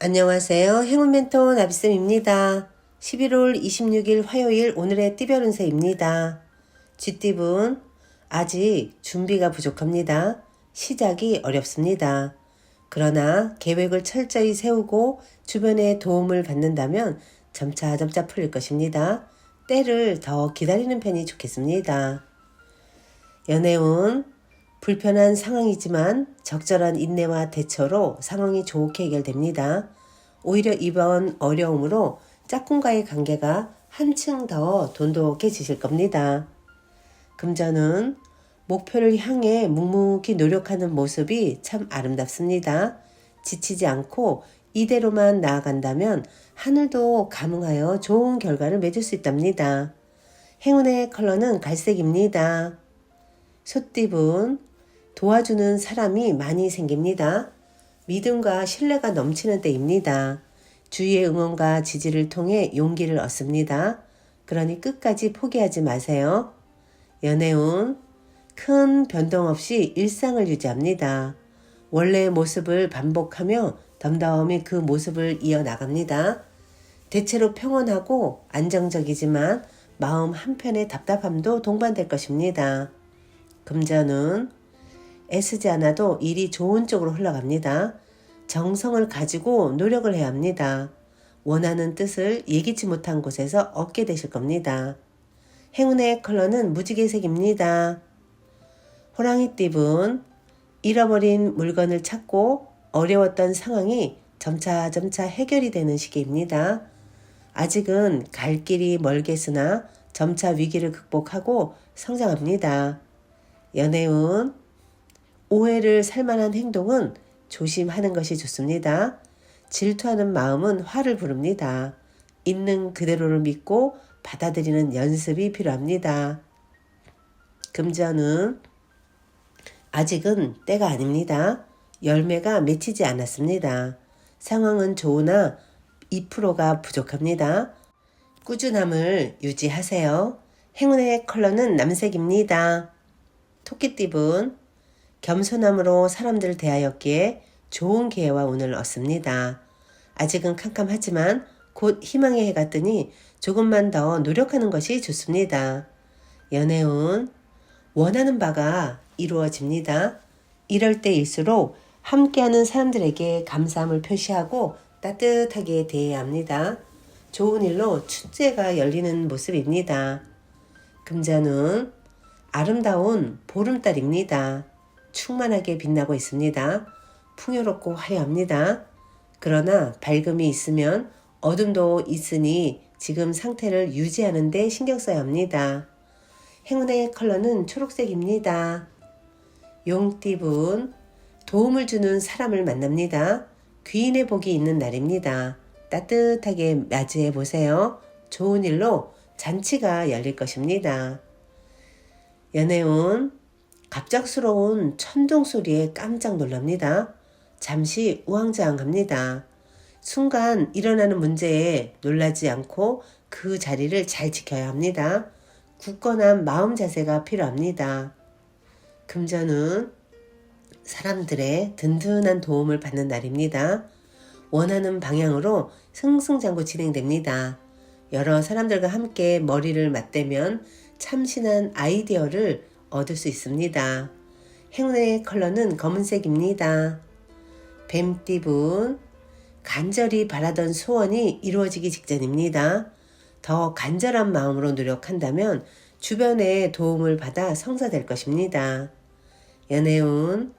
안녕하세요. 행운 멘토 나비쌤입니다. 11월 26일 화요일 오늘의 띠별 운세입니다. 쥐띠분 아직 준비가 부족합니다. 시작이 어렵습니다. 그러나 계획을 철저히 세우고 주변의 도움을 받는다면 점차점차 풀릴 것입니다. 때를 더 기다리는 편이 좋겠습니다. 연애운 불편한 상황이지만 적절한 인내와 대처로 상황이 좋게 해결됩니다. 오히려 이번 어려움으로 짝꿍과의 관계가 한층 더 돈독해지실 겁니다. 금전은 목표를 향해 묵묵히 노력하는 모습이 참 아름답습니다. 지치지 않고 이대로만 나아간다면 하늘도 감응하여 좋은 결과를 맺을 수 있답니다. 행운의 컬러는 갈색입니다. 소띠분 도와주는 사람이 많이 생깁니다. 믿음과 신뢰가 넘치는 때입니다. 주위의 응원과 지지를 통해 용기를 얻습니다. 그러니 끝까지 포기하지 마세요. 연애운 큰 변동 없이 일상을 유지합니다. 원래의 모습을 반복하며 덤덤히 그 모습을 이어나갑니다. 대체로 평온하고 안정적이지만 마음 한편의 답답함도 동반될 것입니다. 금전은 애쓰지 않아도 일이 좋은 쪽으로 흘러갑니다. 정성을 가지고 노력을 해야 합니다. 원하는 뜻을 예기치 못한 곳에서 얻게 되실 겁니다. 행운의 컬러는 무지개색입니다. 호랑이띠분 잃어버린 물건을 찾고 어려웠던 상황이 점차점차 해결이 되는 시기입니다. 아직은 갈 길이 멀겠으나 점차 위기를 극복하고 성장합니다. 연애운 오해를 살만한 행동은 조심하는 것이 좋습니다. 질투하는 마음은 화를 부릅니다. 있는 그대로를 믿고 받아들이는 연습이 필요합니다. 금전은 아직은 때가 아닙니다. 열매가 맺히지 않았습니다. 상황은 좋으나 2%가 부족합니다. 꾸준함을 유지하세요. 행운의 컬러는 남색입니다. 토끼띠분 겸손함으로 사람들을 대하였기에 좋은 기회와 운을 얻습니다. 아직은 캄캄하지만 곧 희망의 해가 뜨니 조금만 더 노력하는 것이 좋습니다. 연애운 원하는 바가 이루어집니다. 이럴 때일수록 함께하는 사람들에게 감사함을 표시하고 따뜻하게 대해야 합니다. 좋은 일로 축제가 열리는 모습입니다. 금자는 아름다운 보름달입니다. 충만하게 빛나고 있습니다. 풍요롭고 화려합니다. 그러나 밝음이 있으면 어둠도 있으니 지금 상태를 유지하는 데 신경 써야 합니다. 행운의 컬러는 초록색입니다. 용띠분 도움을 주는 사람을 만납니다. 귀인의 복이 있는 날입니다. 따뜻하게 맞이해 보세요. 좋은 일로 잔치가 열릴 것입니다. 연애운 갑작스러운 천둥 소리에 깜짝 놀랍니다. 잠시 우왕좌왕합니다. 순간 일어나는 문제에 놀라지 않고 그 자리를 잘 지켜야 합니다. 굳건한 마음 자세가 필요합니다. 금전은 사람들의 든든한 도움을 받는 날입니다. 원하는 방향으로 승승장구 진행됩니다. 여러 사람들과 함께 머리를 맞대면 참신한 아이디어를 얻을 수 있습니다. 행운의 컬러는 검은색입니다. 뱀띠분 간절히 바라던 소원이 이루어지기 직전입니다. 더 간절한 마음으로 노력한다면 주변의 도움을 받아 성사될 것입니다. 연애운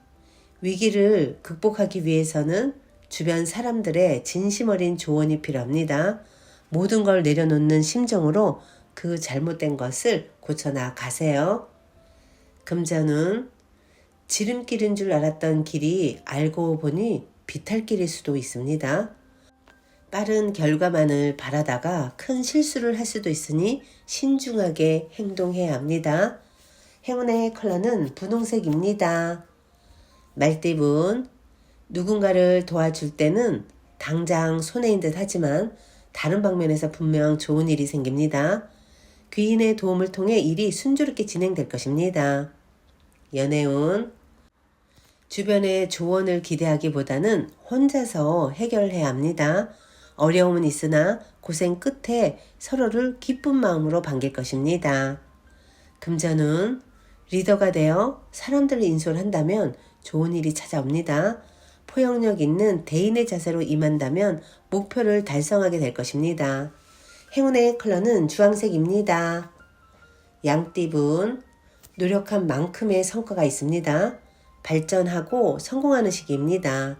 위기를 극복하기 위해서는 주변 사람들의 진심 어린 조언이 필요합니다. 모든 걸 내려놓는 심정으로 그 잘못된 것을 고쳐나가세요. 금전은 지름길인 줄 알았던 길이 알고 보니 비탈길일 수도 있습니다. 빠른 결과만을 바라다가 큰 실수를 할 수도 있으니 신중하게 행동해야 합니다. 행운의 컬러는 분홍색입니다. 말띠분 누군가를 도와줄 때는 당장 손해인 듯 하지만 다른 방면에서 분명 좋은 일이 생깁니다. 귀인의 도움을 통해 일이 순조롭게 진행될 것입니다. 연애운 주변의 조언을 기대하기보다는 혼자서 해결해야 합니다. 어려움은 있으나 고생 끝에 서로를 기쁜 마음으로 반길 것입니다. 금전은 리더가 되어 사람들을 인솔한다면 좋은 일이 찾아옵니다. 포용력 있는 대인의 자세로 임한다면 목표를 달성하게 될 것입니다. 행운의 컬러는 주황색입니다. 양띠분, 노력한 만큼의 성과가 있습니다. 발전하고 성공하는 시기입니다.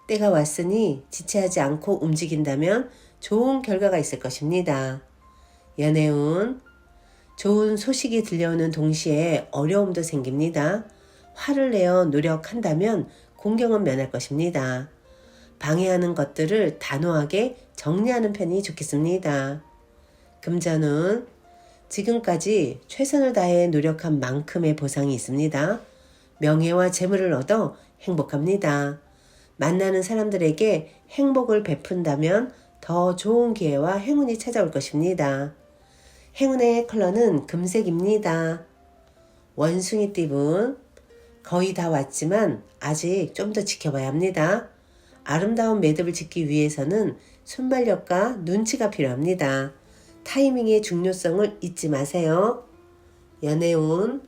때가 왔으니 지체하지 않고 움직인다면 좋은 결과가 있을 것입니다. 연애운, 좋은 소식이 들려오는 동시에 어려움도 생깁니다. 화를 내어 노력한다면 공경은 면할 것입니다. 방해하는 것들을 단호하게 정리하는 편이 좋겠습니다. 금전은 지금까지 최선을 다해 노력한 만큼의 보상이 있습니다. 명예와 재물을 얻어 행복합니다. 만나는 사람들에게 행복을 베푼다면 더 좋은 기회와 행운이 찾아올 것입니다. 행운의 컬러는 금색입니다. 원숭이띠분, 거의 다 왔지만 아직 좀 더 지켜봐야 합니다. 아름다운 매듭을 짓기 위해서는 순발력과 눈치가 필요합니다. 타이밍의 중요성을 잊지 마세요. 연애운,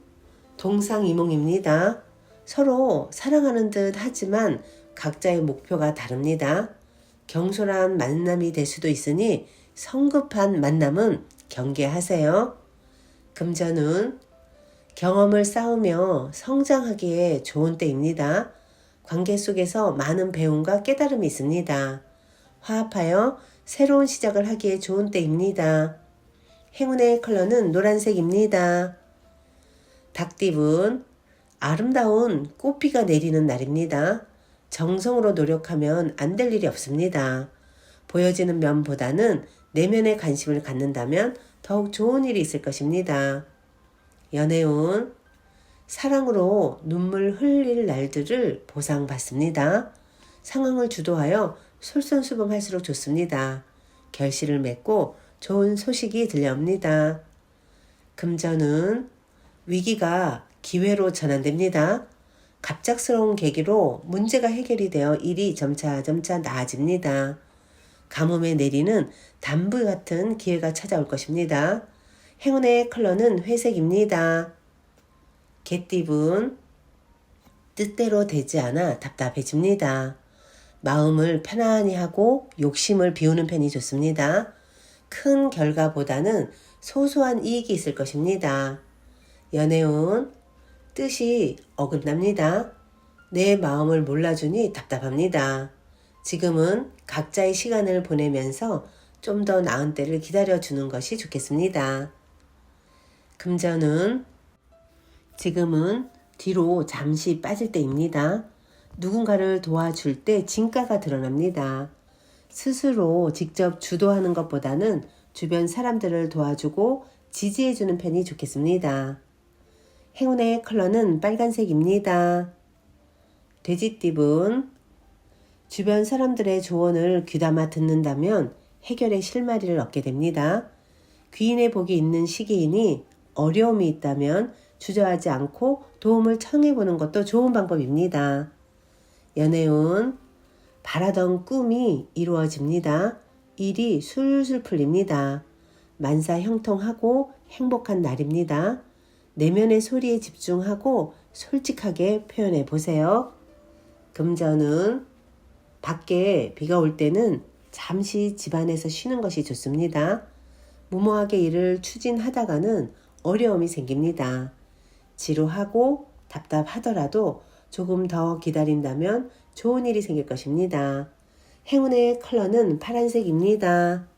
동상이몽입니다. 서로 사랑하는 듯 하지만 각자의 목표가 다릅니다. 경솔한 만남이 될 수도 있으니 성급한 만남은 경계하세요. 금전은 경험을 쌓으며 성장하기에 좋은 때입니다. 관계 속에서 많은 배움과 깨달음이 있습니다. 화합하여 새로운 시작을 하기에 좋은 때입니다. 행운의 컬러는 노란색입니다. 닭띠분, 아름다운 꽃비가 내리는 날입니다. 정성으로 노력하면 안 될 일이 없습니다. 보여지는 면보다는 내면에 관심을 갖는다면 더욱 좋은 일이 있을 것입니다. 연애운, 사랑으로 눈물 흘릴 날들을 보상받습니다. 상황을 주도하여 솔선수범할수록 좋습니다. 결실을 맺고 좋은 소식이 들려옵니다. 금전은 위기가 기회로 전환됩니다. 갑작스러운 계기로 문제가 해결이 되어 일이 점차 나아집니다. 가뭄에 내리는 단비 같은 기회가 찾아올 것입니다. 행운의 컬러는 회색입니다. 개띠분, 뜻대로 되지 않아 답답해집니다. 마음을 편안히 하고 욕심을 비우는 편이 좋습니다. 큰 결과보다는 소소한 이익이 있을 것입니다. 연애운, 뜻이 어긋납니다. 내 마음을 몰라주니 답답합니다. 지금은 각자의 시간을 보내면서 좀 더 나은 때를 기다려주는 것이 좋겠습니다. 금전은 지금은 뒤로 잠시 빠질 때입니다. 누군가를 도와줄 때 진가가 드러납니다. 스스로 직접 주도하는 것보다는 주변 사람들을 도와주고 지지해주는 편이 좋겠습니다. 행운의 컬러는 빨간색입니다. 돼지띠분, 주변 사람들의 조언을 귀담아 듣는다면 해결의 실마리를 얻게 됩니다. 귀인의 복이 있는 시기이니 어려움이 있다면 주저하지 않고 도움을 청해보는 것도 좋은 방법입니다. 연애운, 바라던 꿈이 이루어집니다. 일이 술술 풀립니다. 만사형통하고 행복한 날입니다. 내면의 소리에 집중하고 솔직하게 표현해 보세요. 금전은 밖에 비가 올 때는 잠시 집안에서 쉬는 것이 좋습니다. 무모하게 일을 추진하다가는 어려움이 생깁니다. 지루하고 답답하더라도 조금 더 기다린다면 좋은 일이 생길 것입니다. 행운의 컬러는 파란색입니다.